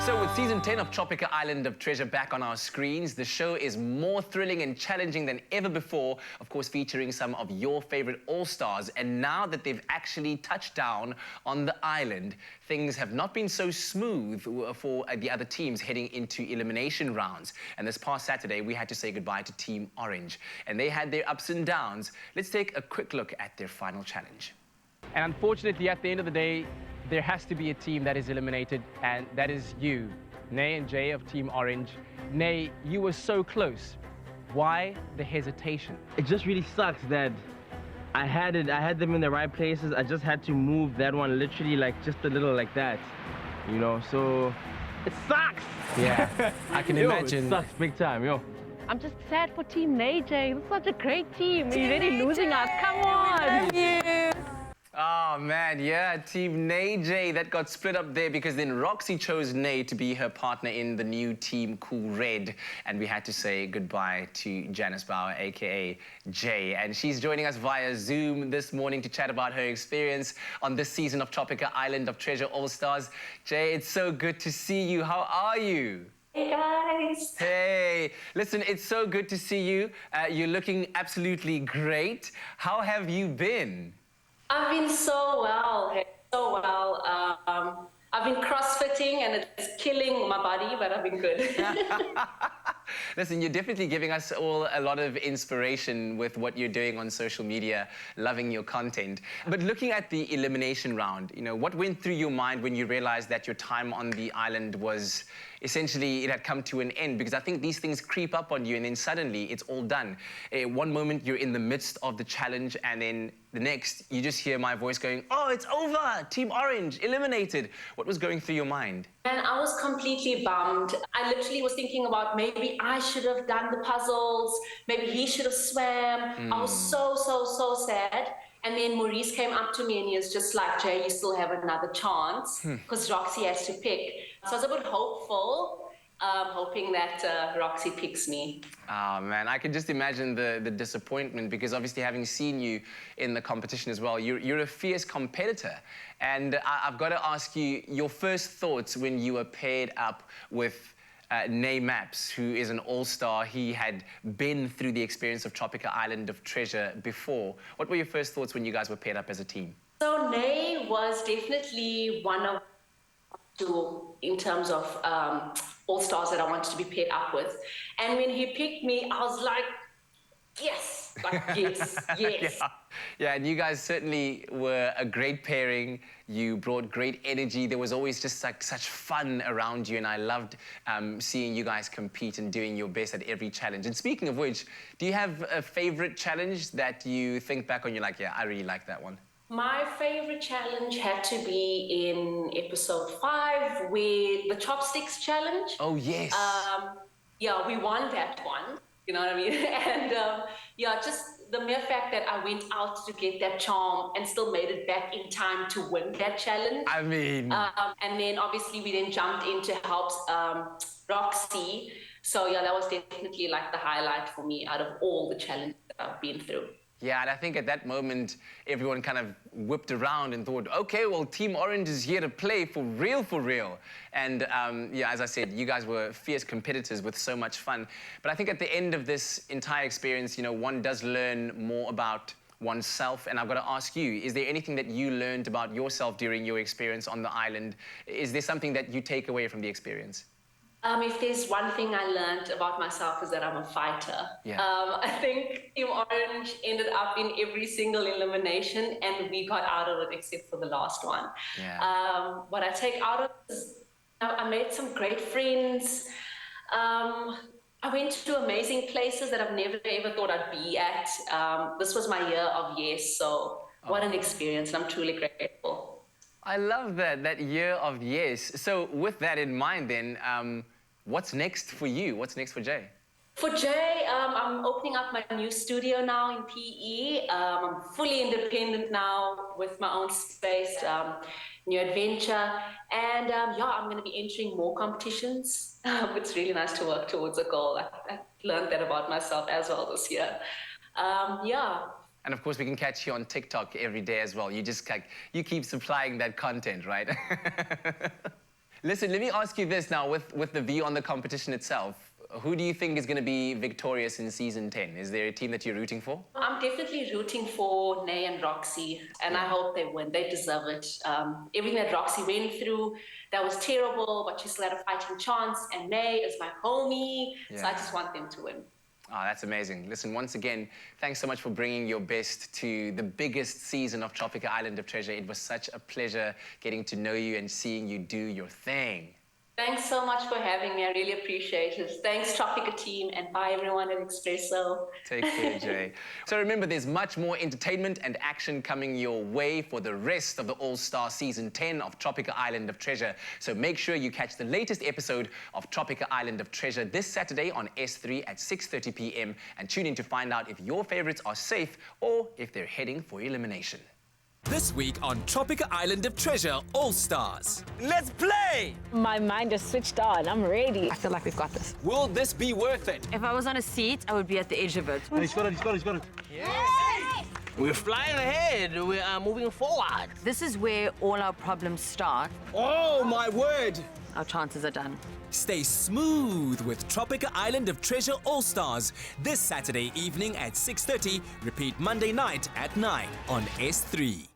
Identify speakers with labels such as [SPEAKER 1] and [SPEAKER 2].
[SPEAKER 1] So with season 10 of Tropika Island of Treasure back on our screens, the show is more thrilling and challenging than ever before, of course featuring some of your favorite all-stars. And now that they've actually touched down on the island, things have not been so smooth for the other teams heading into elimination rounds. And this past Saturday, we had to say goodbye to Team Orange. And they had their ups and downs. Let's take a quick look at their final challenge.
[SPEAKER 2] And unfortunately, at the end of the day, there has to be a team that is eliminated, and that is you, Nay and Jay of Team Orange. Nay, you were so close. Why the hesitation?
[SPEAKER 3] It just really sucks that I had them in the right places. I just had to move that one literally like just a little like that, you know, so it sucks.
[SPEAKER 2] Yeah, I can imagine.
[SPEAKER 3] It sucks big time, yo.
[SPEAKER 4] I'm just sad for Team Nay, Jay. This is such a great team. You're really losing us. Come on.
[SPEAKER 5] Love you.
[SPEAKER 1] Oh man, yeah, Team Nay Jay that got split up there because then Roxy chose Nay to be her partner in the new Team Cool Red, and we had to say goodbye to Janice Bauer, aka Jay, and she's joining us via Zoom this morning to chat about her experience on this season of Tropika Island of Treasure All-Stars. Jay, it's so good to see you. How are you?
[SPEAKER 5] Hey guys.
[SPEAKER 1] Hey, listen, it's so good to see you. You're looking absolutely great. How have you been?
[SPEAKER 5] I've been so well, so well. I've been crossfitting and it's killing my body, but I've been good.
[SPEAKER 1] Listen, you're definitely giving us all a lot of inspiration with what you're doing on social media, loving your content. But looking at the elimination round, you know, what went through your mind when you realized that your time on the island was essentially, it had come to an end? Because I think these things creep up on you and then suddenly it's all done. One moment you're in the midst of the challenge and then the next you just hear my voice going, oh, it's over, Team Orange, eliminated. What was going through your mind?
[SPEAKER 5] And I was completely bummed. I literally was thinking about maybe I should have done the puzzles, maybe he should have swam. I was so sad. And then Maurice came up to me and he was just like, Jay, you still have another chance, because Roxy has to pick. So I was a bit hopeful, hoping that Roxy picks me.
[SPEAKER 1] Oh man, I can just imagine the disappointment, because obviously having seen you in the competition as well, you're a fierce competitor. And I've got to ask you, your first thoughts when you were paired up with Nay Maps, who is an all-star. He had been through the experience of Tropika Island of Treasure before. What were your first thoughts when you guys were paired up as a team?
[SPEAKER 5] So Nay was definitely one of two in terms of all-stars that I wanted to be paired up with. And when he picked me, I was like, yes, like yes, yes.
[SPEAKER 1] Yeah, and you guys certainly were a great pairing. You brought great energy. There was always just like such fun around you, and I loved seeing you guys compete and doing your best at every challenge. And speaking of which, do you have a favorite challenge that you think back on, you're like, yeah, I really like that one?
[SPEAKER 5] My favorite challenge had to be in episode 5 with the chopsticks challenge.
[SPEAKER 1] Oh, yes.
[SPEAKER 5] Yeah, we won that one. You know what I mean? And yeah, just the mere fact that I went out to get that charm and still made it back in time to win that challenge.
[SPEAKER 1] I mean...
[SPEAKER 5] and then obviously we then jumped in to help Roxy. So yeah, that was definitely like the highlight for me out of all the challenges that I've been through.
[SPEAKER 1] Yeah, and I think at that moment, everyone kind of whipped around and thought, okay, well, Team Orange is here to play for real, for real. And yeah, as I said, you guys were fierce competitors with so much fun. But I think at the end of this entire experience, you know, one does learn more about oneself. And I've got to ask you, is there anything that you learned about yourself during your experience on the island? Is there something that you take away from the experience?
[SPEAKER 5] If there's one thing I learned about myself is that I'm a fighter.
[SPEAKER 1] Yeah.
[SPEAKER 5] I think Team Orange ended up in every single elimination and we got out of it except for the last one.
[SPEAKER 1] Yeah.
[SPEAKER 5] What I take out of it is I made some great friends. I went to amazing places that I've never ever thought I'd be at. This was my year of yes, so what an experience, and I'm truly grateful.
[SPEAKER 1] I love that year of yes. So with that in mind then, what's next for you? What's next for Jay?
[SPEAKER 5] For Jay, I'm opening up my new studio now in PE. I'm fully independent now with my own space, new adventure. And yeah, I'm going to be entering more competitions. It's really nice to work towards a goal. I learned that about myself as well this year. Yeah.
[SPEAKER 1] And of course, we can catch you on TikTok every day as well. You just you keep supplying that content, right? Listen, let me ask you this now, with the view on the competition itself. Who do you think is going to be victorious in season 10? Is there a team that you're rooting for?
[SPEAKER 5] I'm definitely rooting for Nay and Roxy, and I hope they win. They deserve it. Everything that Roxy went through, that was terrible, but she still had a fighting chance, and Nay is my homie, so I just want them to win.
[SPEAKER 1] Oh, that's amazing. Listen, once again, thanks so much for bringing your best to the biggest season of Tropika Island of Treasure. It was such a pleasure getting to know you and seeing you do your thing.
[SPEAKER 5] Thanks so much for having me. I really appreciate it. Thanks, Tropika team, and bye, everyone at Expresso.
[SPEAKER 1] Take care, Jay. So remember, there's much more entertainment and action coming your way for the rest of the All-Star Season 10 of Tropika Island of Treasure. So make sure you catch the latest episode of Tropika Island of Treasure this Saturday on S3 at 6:30 p.m. and tune in to find out if your favorites are safe or if they're heading for elimination.
[SPEAKER 6] This week on Tropika Island of Treasure All-Stars. Let's play!
[SPEAKER 7] My mind is switched on. I'm ready.
[SPEAKER 8] I feel like we've got this.
[SPEAKER 6] Will this be worth it?
[SPEAKER 8] If I was on a seat, I would be at the edge of it.
[SPEAKER 3] He's got it. Yes! We're flying ahead. We are moving forward.
[SPEAKER 8] This is where all our problems start.
[SPEAKER 6] Oh, my word!
[SPEAKER 8] Our chances are done.
[SPEAKER 6] Stay smooth with Tropika Island of Treasure All-Stars this Saturday evening at 6:30. Repeat Monday night at 9 on S3.